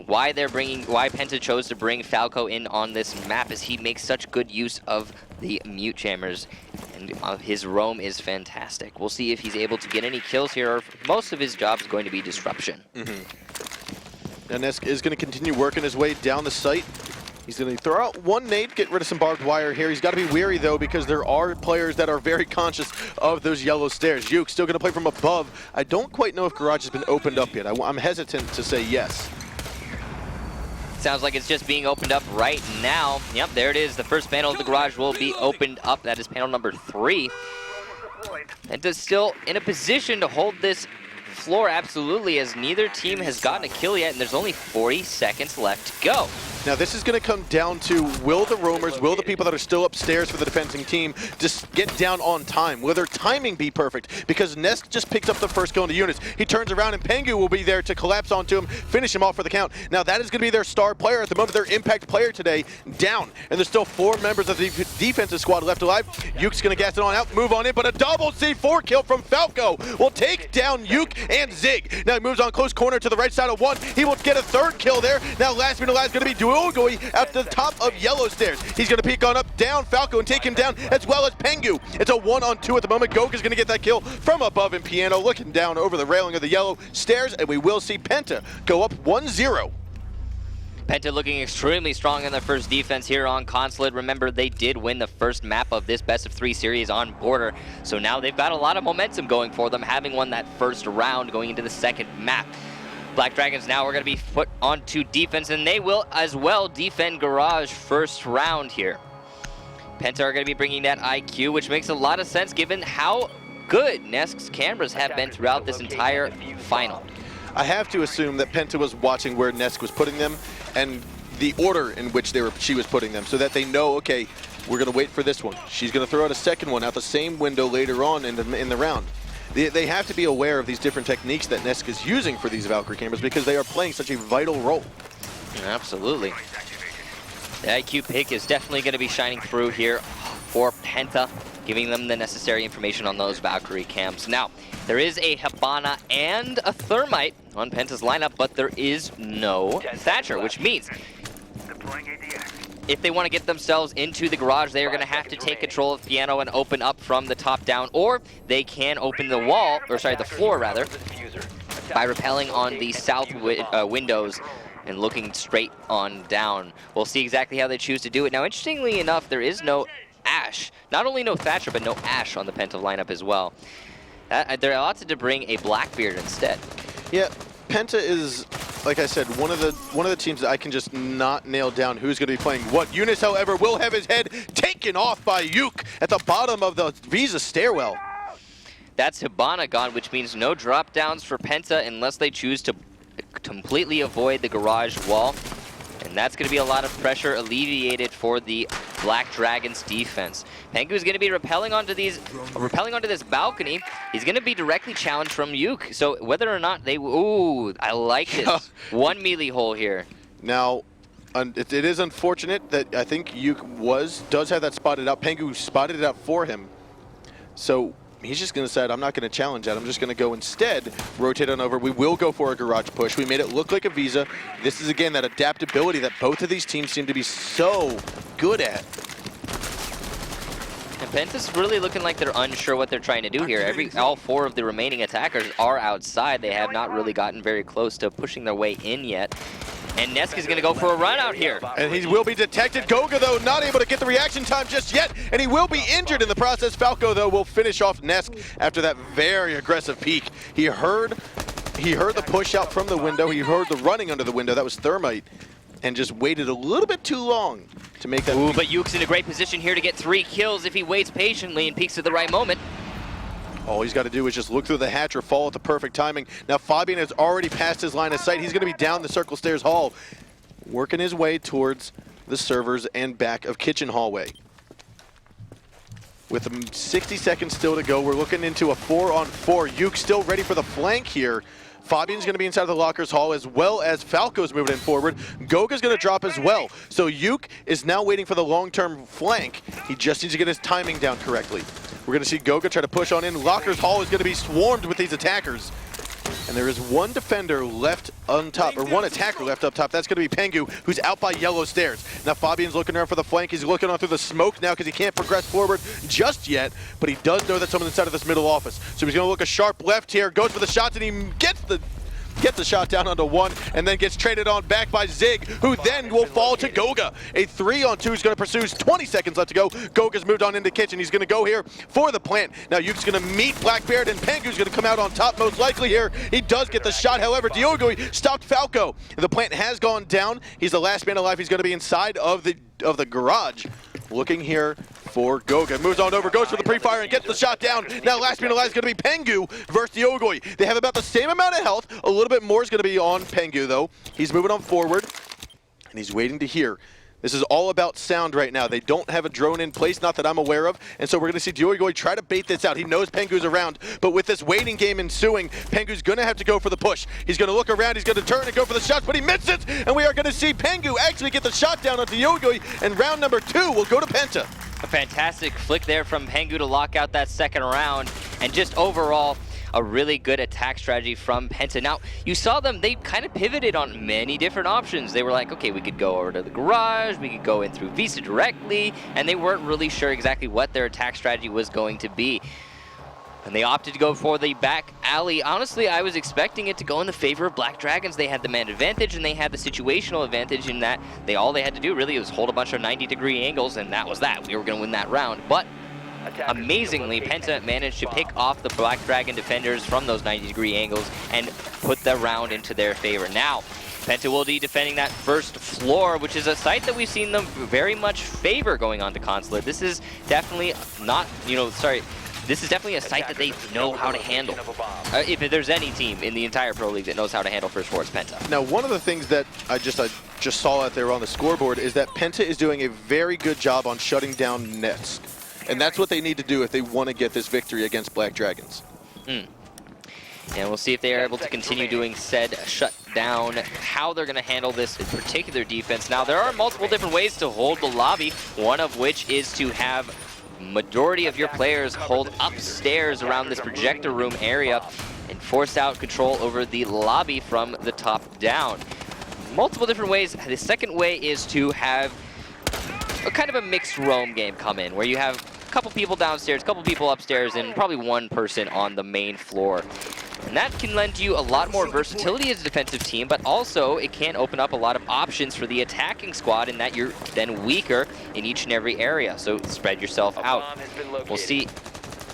Penta chose to bring Falco in on this map, is he makes such good use of the mute jammers, and his roam is fantastic. We'll see if he's able to get any kills here, or if most of his job is going to be disruption. And Nesk is going to continue working his way down the site. He's going to throw out one nade, get rid of some barbed wire here. He's got to be wary, though, because there are players that are very conscious of those yellow stairs. Yuke still going to play from above. I don't quite know if garage has been opened up yet. I'm hesitant to say yes. Sounds like it's just being opened up right now. Yep, there it is. The first panel of the garage will be opened up. That is panel number 3. And is still in a position to hold this floor, absolutely, as neither team has gotten a kill yet, and there's only 40 seconds left to go. Now this is going to come down to, will the roamers, will the people that are still upstairs for the defending team just get down on time? Will their timing be perfect? Because Nesk just picked up the first kill in the units. He turns around and Pengu will be there to collapse onto him, finish him off for the count. Now that is going to be their star player at the moment, their impact player today, down. And there's still 4 members of the defensive squad left alive. Yuke's going to gas it on out, move on in, but a double C4 kill from Falco will take down Yuke and Zig. Now he moves on close corner to the right side of 1. He will get a 3rd kill there. Now last but not last going to be Duogoy at the top of yellow stairs. He's going to peek on up, down Falco and take him down, as well as Pengu. It's a 1-on-2 at the moment. Goga's going to get that kill from above in piano, looking down over the railing of the yellow stairs, and we will see Penta go up 1-0. Penta looking extremely strong in their first defense here on Consulate. Remember, they did win the first map of this best-of-3 series on Border, so now they've got a lot of momentum going for them, having won that first round going into the second map. Black Dragons now are going to be put onto defense, and they will as well defend Garage first round here. Penta are going to be bringing that IQ, which makes a lot of sense given how good Nesk's cameras have been throughout this entire final. I have to assume that Penta was watching where Nesk was putting them and the order in which she was putting them, so that they know, okay, we're going to wait for this one. She's going to throw out a second one out the same window later on in the round. They have to be aware of these different techniques that Nesk is using for these Valkyrie cameras because they are playing such a vital role. Absolutely. The IQ pick is definitely going to be shining through here for Penta, giving them the necessary information on those Valkyrie cams. Now, there is a Hibana and a Thermite on Penta's lineup, but there is no Thatcher, which means if they want to get themselves into the garage, they are going to have to take control of piano and open up from the top down, or they can open the wall, or sorry, the floor rather, by rappelling on the south windows and looking straight on down. We'll see exactly how they choose to do it. Now, interestingly enough, there is no Ash. Not only no Thatcher, but no Ash on the Penta lineup as well. They're opted to bring a Blackbeard instead. Yeah, Penta is, like I said, one of the teams that I can just not nail down who's going to be playing what. Eunice, however, will have his head taken off by Yuke at the bottom of the Visa stairwell. That's Hibana gone, which means no drop downs for Penta unless they choose to completely avoid the garage wall. And that's going to be a lot of pressure alleviated for the Black Dragons defense. Pengu's going to be rappelling onto this balcony. He's going to be directly challenged from Yuke. So whether or not they, ooh, I like this. One melee hole here. Now, it is unfortunate that I think Yuke does have that spotted out. Pengu spotted it out for him. So he's just going to decide, I'm not going to challenge that. I'm just going to go instead, rotate on over. We will go for a garage push. We made it look like a Visa. This is, again, that adaptability that both of these teams seem to be so good at. And Penta's really looking like they're unsure what they're trying to do here. All 4 of the remaining attackers are outside. They have not really gotten very close to pushing their way in yet. And Nesk is going to go for a run out here. And he will be detected. Goga, though, not able to get the reaction time just yet, and he will be injured in the process. Falco, though, will finish off Nesk after that very aggressive peek. He heard the push out from the window. He heard the running under the window. That was Thermite, and just waited a little bit too long to make that. Ooh, but Yuke's in a great position here to get 3 kills if he waits patiently and peeks at the right moment. All he's got to do is just look through the hatch or fall at the perfect timing. Now Fabian has already passed his line of sight. He's going to be down the Circle Stairs hall, working his way towards the servers and back of Kitchen hallway. With 60 seconds still to go, we're looking into a 4-on-4. Yuke still ready for the flank here. Fabian's going to be inside the lockers hall, as well as Falco's moving in forward. Goga's going to drop as well. So Yuke is now waiting for the long-term flank. He just needs to get his timing down correctly. We're going to see Goga try to push on in. Lockers hall is going to be swarmed with these attackers. And there is one defender left on top, or one attacker left up top. That's going to be Pengu, who's out by yellow stairs. Now Fabian's looking around for the flank. He's looking on through the smoke now because he can't progress forward just yet, but he does know that someone's inside of this middle office. So he's going to look a sharp left here, goes for the shots, and he gets the shot down onto 1, and then gets traded on back by Zig, who then will fall to Goga. A 3-on-2 is going to pursue. 20 seconds left to go. Goga's moved on into Kitchen. He's going to go here for the plant. Now Yuke's going to meet Blackbeard, and Pengu's going to come out on top most likely here. He does get the shot. However, Diogo stopped Falco. The plant has gone down. He's the last man alive. He's going to be inside of the garage. Looking here for Goga. Moves on over, goes for the pre-fire and gets the shot down. Now last man alive is going to be Pengu versus Diogoi. They have about the same amount of health. A little bit more is going to be on Pengu though. He's moving on forward and he's waiting to hear. This is all about sound right now. They don't have a drone in place, not that I'm aware of, and so we're going to see Diogoi try to bait this out. He knows Pengu's around, but with this waiting game ensuing, Pengu's going to have to go for the push. He's going to look around, he's going to turn and go for the shots, but he misses, and we are going to see Pengu actually get the shot down on Diogoi, and round number 2 will go to Penta. A fantastic flick there from Pengu to lock out that second round, and just overall, a really good attack strategy from Penta. Now, you saw them, they kind of pivoted on many different options. They were like, okay, we could go over to the garage, we could go in through Visa directly, and they weren't really sure exactly what their attack strategy was going to be. And they opted to go for the back alley. Honestly, I was expecting it to go in the favor of Black Dragons. They had the man advantage, and they had the situational advantage in that all they had to do really was hold a bunch of 90-degree angles, and that was that. We were going to win that round. But amazingly, Penta managed to pick off the Black Dragon defenders from those 90-degree angles and put the round into their favor. Now, Penta will be defending that first floor, which is a site that we've seen them very much favor going on to Consulate. This is definitely not, this is definitely a site that they know how to handle. If there's any team in the entire Pro League that knows how to handle first floor, it's Penta. Now, one of the things that I just saw out there on the scoreboard is that Penta is doing a very good job on shutting down nets. And that's what they need to do if they want to get this victory against Black Dragons. And we'll see if they are able to continue doing said shutdown, how they're going to handle this particular defense. Now, there are multiple different ways to hold the lobby, one of which is to have majority of your players hold upstairs around this projector room area and force out control over the lobby from the top down. Multiple different ways. The second way is to have a kind of a mixed roam game come in, where you have a couple people downstairs, a couple people upstairs, and probably one person on the main floor. And that can lend you a lot more versatility as a defensive team, but also it can open up a lot of options for the attacking squad in that you're then weaker in each and every area. So spread yourself out. We'll see.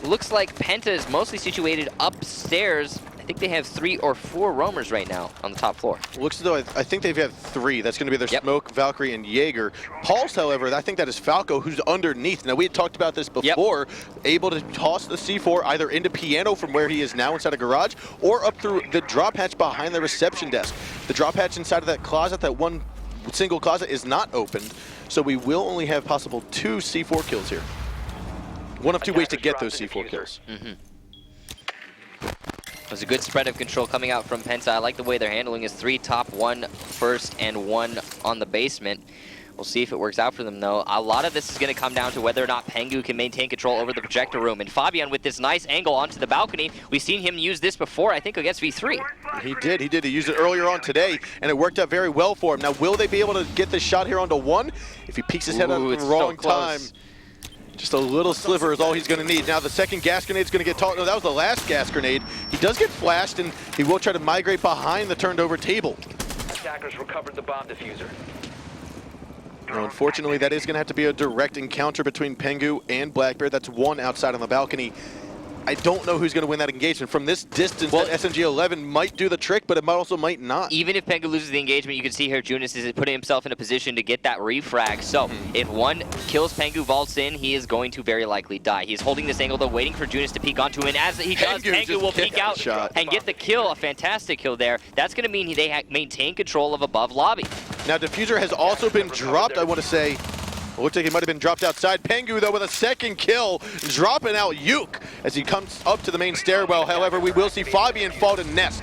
Looks like Penta is mostly situated upstairs. I think they have 3 or 4 roamers right now on the top floor. Looks as though I think they've had 3. That's going to be their Smoke, Valkyrie, and Jaeger. Pulse, however, I think that is Falco, who's underneath. Now, we had talked about this before, able to toss the C4 either into Piano from where he is now inside a garage, or up through the drop hatch behind the reception desk. The drop hatch inside of that closet, that one single closet, is not opened, so we will only have possible 2 C4 kills here. One of 2 ways to get those C4 kills. There's a good spread of control coming out from Penta. I like the way they're handling his 3 top, 1 first, and 1 on the basement. We'll see if it works out for them, though. A lot of this is going to come down to whether or not Pengu can maintain control over the projector room. And Fabian with this nice angle onto the balcony. We've seen him use this before, I think, against V3. He did. He used it earlier on today, and it worked out very well for him. Now, will they be able to get this shot here onto 1? If he peeks his head out at the wrong time, just a little sliver is all he's going to need. Now the second gas grenade is going to get tossed. No, that was the last gas grenade. He does get flashed, and he will try to migrate behind the turned over table. Attackers recovered the bomb diffuser. Now, unfortunately, that is going to have to be a direct encounter between Pengu and Blackbeard. That's 1 outside on the balcony. I don't know who's going to win that engagement. From this distance, that SMG-11 might do the trick, but it also might not. Even if Pengu loses the engagement, you can see here Junis is putting himself in a position to get that refrag. So if 1 kills Pengu, vaults in, he is going to very likely die. He's holding this angle, though, waiting for Junis to peek onto him. And as he does, Pengu will peek out and get the kill, a fantastic kill there. That's going to mean they maintain control of above lobby. Now, Diffuser has also been dropped, I want to say. It looks like he might have been dropped outside. Pengu, though, with a second kill, dropping out Yuk as he comes up to the main stairwell. However, we will see Fabian fall to Nest.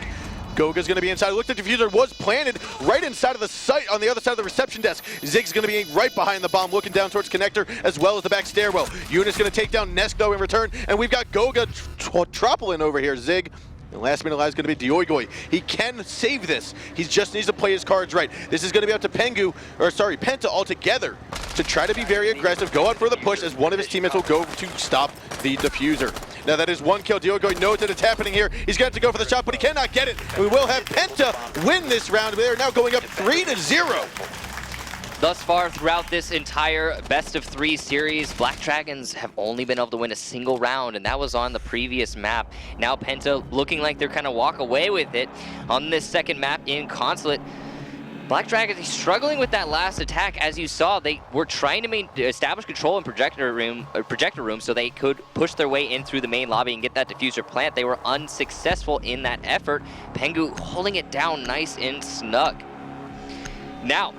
Goga's going to be inside. Look, the Diffuser was planted right inside of the site on the other side of the reception desk. Zig's going to be right behind the bomb, looking down towards Connector as well as the back stairwell. Eunice going to take down Nest, though, in return. And we've got Goga troppling over here. Zig. And last minute alive is going to be Dioigoi. He can save this. He just needs to play his cards right. This is going to be up to Penta altogether to try to be very aggressive, go out for the push as one of his teammates will go to stop the Diffuser. Now that is 1 kill. Dioigoi knows that it's happening here. He's going to have to go for the shot, but he cannot get it. We will have Penta win this round. They are now going up 3-0. Thus far, throughout this entire best-of-3 series, Black Dragons have only been able to win a single round, and that was on the previous map. Now Penta looking like they're kind of walk away with it on this second map in Consulate. Black Dragons struggling with that last attack. As you saw, they were trying to establish control in projector room so they could push their way in through the main lobby and get that diffuser plant. They were unsuccessful in that effort. Pengu holding it down nice and snug. Now,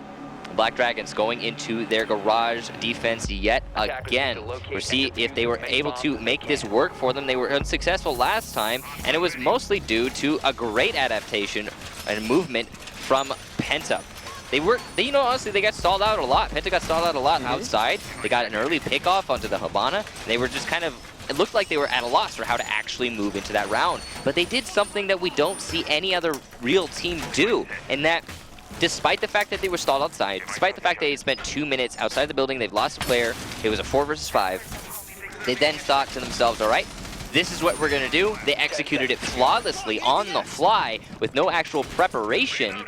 Black Dragons going into their garage defense yet again. We'll see if they were able to make this work for them. They were unsuccessful last time, and it was mostly due to a great adaptation and movement from Penta. Honestly, they got stalled out a lot. Penta got stalled out a lot outside. They got an early pickoff onto the Habana. They were just kind of, it looked like they were at a loss for how to actually move into that round. But they did something that we don't see any other real team do, and that despite the fact that they were stalled outside, despite the fact that they spent 2 minutes outside the building, they've lost a player, it was a 4 versus 5, they then thought to themselves, all right, this is what we're going to do. They executed it flawlessly on the fly with no actual preparation,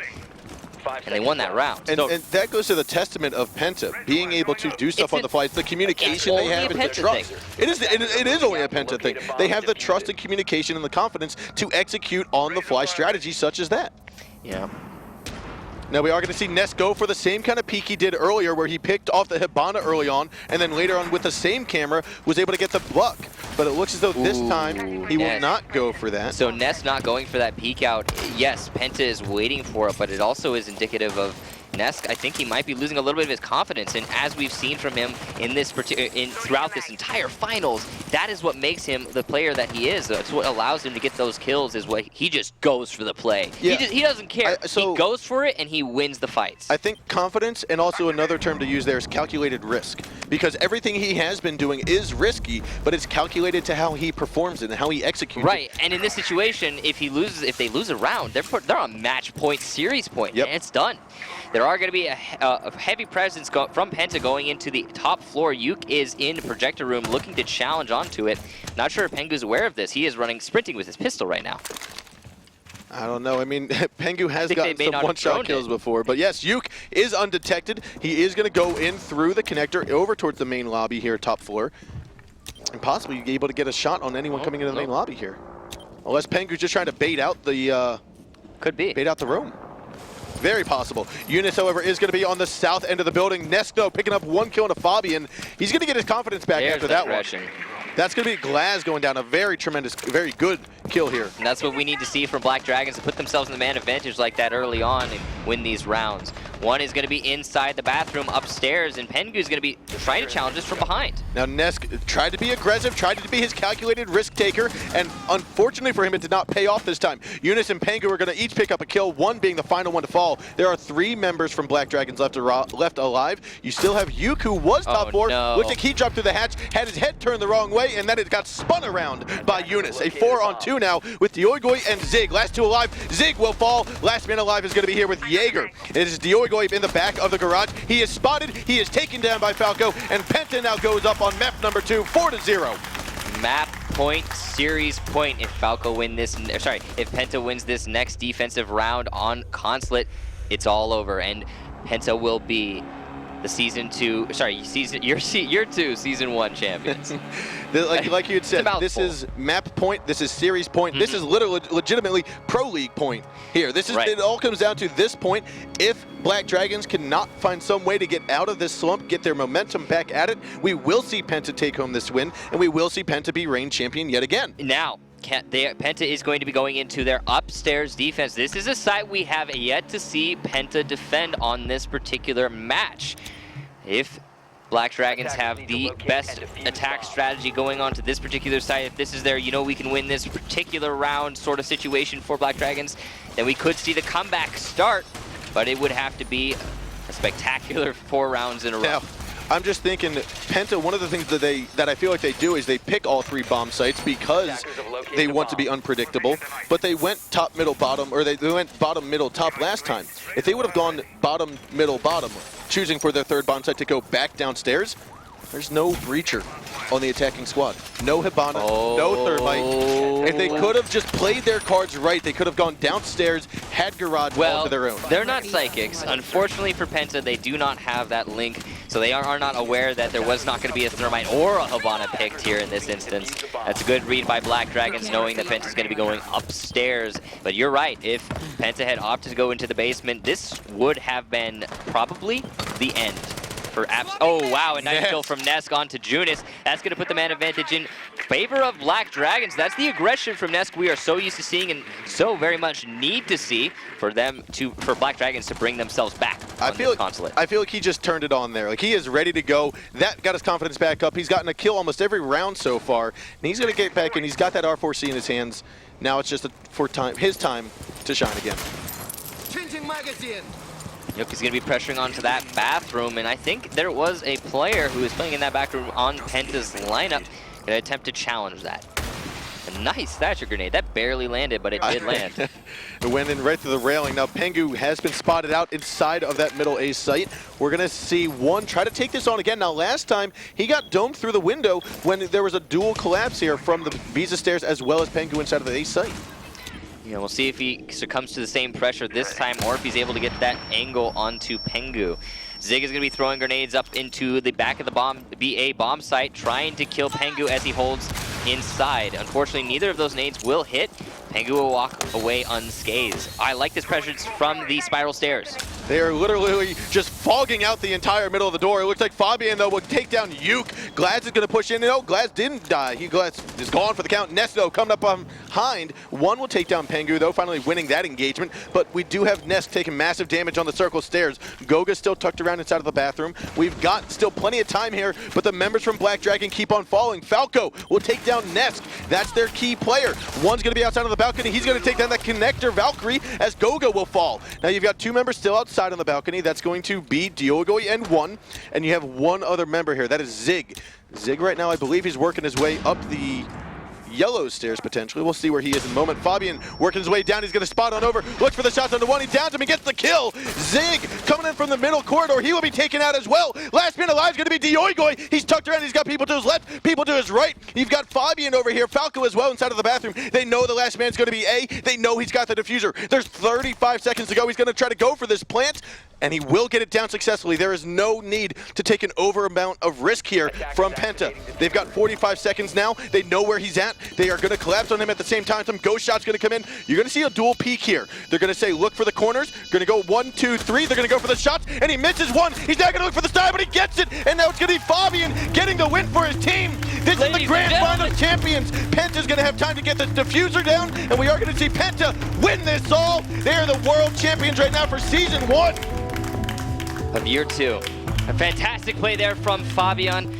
and they won that round. And that goes to the testament of Penta, being able to do stuff on the fly. It's the communication they have and the trust. It is only a Penta thing. They have the trust and communication and the confidence to execute on the fly strategies such as that. Yeah. Now we are going to see Ness go for the same kind of peek he did earlier where he picked off the Hibana early on and then later on with the same camera was able to get the buck. But it looks as though this time he will not go for that. So Ness not going for that peek out. Yes, Penta is waiting for it, but it also is indicative of Ness. I think he might be losing a little bit of his confidence, and as we've seen from him in this throughout this entire finals, that is what makes him the player that he is. That's what allows him to get those kills, is what he just goes for the play. Yeah. He doesn't care. He goes for it and he wins the fights. I think confidence, and also another term to use there, is calculated risk, because everything he has been doing is risky, but it's calculated to how he performs it and how he executes it. And in this situation, if they lose a round, they're on match point, series point, and it's done. there are going to be a heavy presence from Penta going into the top floor. Yuke is in projector room looking to challenge onto it. Not sure if Pengu's aware of this. He is sprinting with his pistol right now. I don't know. I mean, Pengu has gotten some one-shot kills before. But yes, Yuke is undetected. He is going to go in through the connector over towards the main lobby here, top floor. And possibly be able to get a shot on anyone coming into the main lobby here. Unless Pengu's just trying to bait out the... Bait out the room. Very possible. Eunice, however, is going to be on the south end of the building. Nesco picking up 1 kill into Fabian. He's going to get his confidence back after that one. That's going to be Glaz going down. A very tremendous, very good kill here. And that's what we need to see from Black Dragons, to put themselves in the man advantage like that early on and win these rounds. One is going to be inside the bathroom upstairs, and Pengu's going to be trying to challenge us from behind. Now Nesk tried to be aggressive, tried to be his calculated risk taker, and unfortunately for him, it did not pay off this time. Eunice and Pengu are going to each pick up a kill, one being the final one to fall. There are 3 members from Black Dragons left alive. You still have Yuke, who was top floor. No. Looks like he dropped through the hatch, had his head turned the wrong way, and then it got spun around by Eunice. A 4-on-2 now with Dioigoi and Zig. Last 2 alive. Zig will fall. Last man alive is going to be here with Jaeger. It is Dioigoi in the back of the garage. He is spotted. He is taken down by Falco, and Penta now goes up on map number 2, 4-0. Map point, series point. If Falco win this, sorry, if Penta wins this next defensive round on Consulate, it's all over, and Penta will be the year 2, season 1 champions. like you had said, this is map point, this is series point, this is literally legitimately pro league point here. This is It all comes down to this point. If Black Dragons cannot find some way to get out of this slump, get their momentum back at it, we will see Penta take home this win, and we will see Penta be reign champion yet again. Now, Penta is going to be going into their upstairs defense. This is a site we have yet to see Penta defend on this particular match. If Black Dragons have the best attack strategy going on to this particular site, if this is their, we can win this particular round sort of situation for Black Dragons, then we could see the comeback start, but it would have to be a spectacular 4 rounds in a row. Now, I'm just thinking, Penta, one of the things that I feel like they do is they pick all 3 bomb sites because they want to be unpredictable, but they went top, middle, bottom, or they went bottom, middle, top last time. If they would have gone bottom, middle, bottom, choosing for their 3rd bomb site to go back downstairs, there's no breacher on the attacking squad. No Hibana, no Thermite. If they could have just played their cards right, they could have gone downstairs, had Garage onto their own. They're not psychics. Unfortunately for Penta, they do not have that link, so they are not aware that there was not going to be a Thermite or a Hibana picked here in this instance. That's a good read by Black Dragons, knowing that Penta's going to be going upstairs. But you're right, if Penta had opted to go into the basement, this would have been probably the end. Oh wow, a nice kill from Nesk onto Junis. That's going to put the man advantage in favor of Black Dragons. That's the aggression from Nesk we are so used to seeing and so very much need to see for Black Dragons to bring themselves back on this Consulate. I feel like he just turned it on there. Like, he is ready to go. That got his confidence back up. He's gotten a kill almost every round so far, and he's going to get back in. He's got that R4C in his hands. Now it's just his time to shine again. Changing magazine. Yuke is going to be pressuring onto that bathroom, and I think there was a player who was playing in that back room on Penta's lineup going to attempt to challenge that. A nice Thatcher grenade. That barely landed, but it did land. It went in right through the railing. Now Pengu has been spotted out inside of that middle A site. We're going to see one try to take this on again. Now last time, he got domed through the window when there was a dual collapse here from the Visa stairs as well as Pengu inside of the A site. Yeah, we'll see if he succumbs to the same pressure this time or if he's able to get that angle onto Pengu. Zig is going to be throwing grenades up into the back of the BA bomb site, trying to kill Pengu as he holds inside. Unfortunately, neither of those nades will hit. Pengu will walk away unscathed. I like this pressure from the spiral stairs. They are literally just fogging out the entire middle of the door. It looks like Fabian, though, will take down Yuke. Glaz is going to push in. No, Glaz didn't die. Glaz is gone for the count. Nest, though, coming up behind. One will take down Pengu, though, finally winning that engagement. But we do have Nest taking massive damage on the circle stairs. Goga's still tucked around inside of the bathroom. We've got still plenty of time here, but the members from Black Dragon keep on falling. Falco will take down Nest. That's their key player. One's going to be outside of the balcony. He's going to take down that connector, Valkyrie, as Goga will fall. Now you've got two members still outside on the balcony. That's going to be Dioigoi and one. And you have one other member here. That is Zig. Zig right now, I believe he's working his way up the yellow stairs potentially. We'll see where he is in a moment. Fabian working his way down. He's going to spot on over. Looks for the shots on the one. He downs him and gets the kill. Zig coming in from the middle corridor. He will be taken out as well. Last man alive is going to be Dioigoi. He's tucked around. He's got people to his left, people to his right. You've got Fabian over here. Falco as well inside of the bathroom. They know the last man's going to be A. They know he's got the diffuser. There's 35 seconds to go. He's going to try to go for this plant, and he will get it down successfully. There is no need to take an over amount of risk here from Penta. They've got 45 seconds now. They know where he's at. They are going to collapse on him at the same time. Some ghost shots going to come in. You're going to see a dual peek here. They're going to say, look for the corners. Going to go 1, 2, 3. They're going to go for the shots, and he misses one. He's not going to look for the side, but he gets it. And now it's going to be Fabian getting the win for his team. This is the Grand Finals champions. Penta's going to have time to get the diffuser down, and we are going to see Penta win this all. They are the world champions right now for Season 1. Of Year 2. A fantastic play there from Fabian.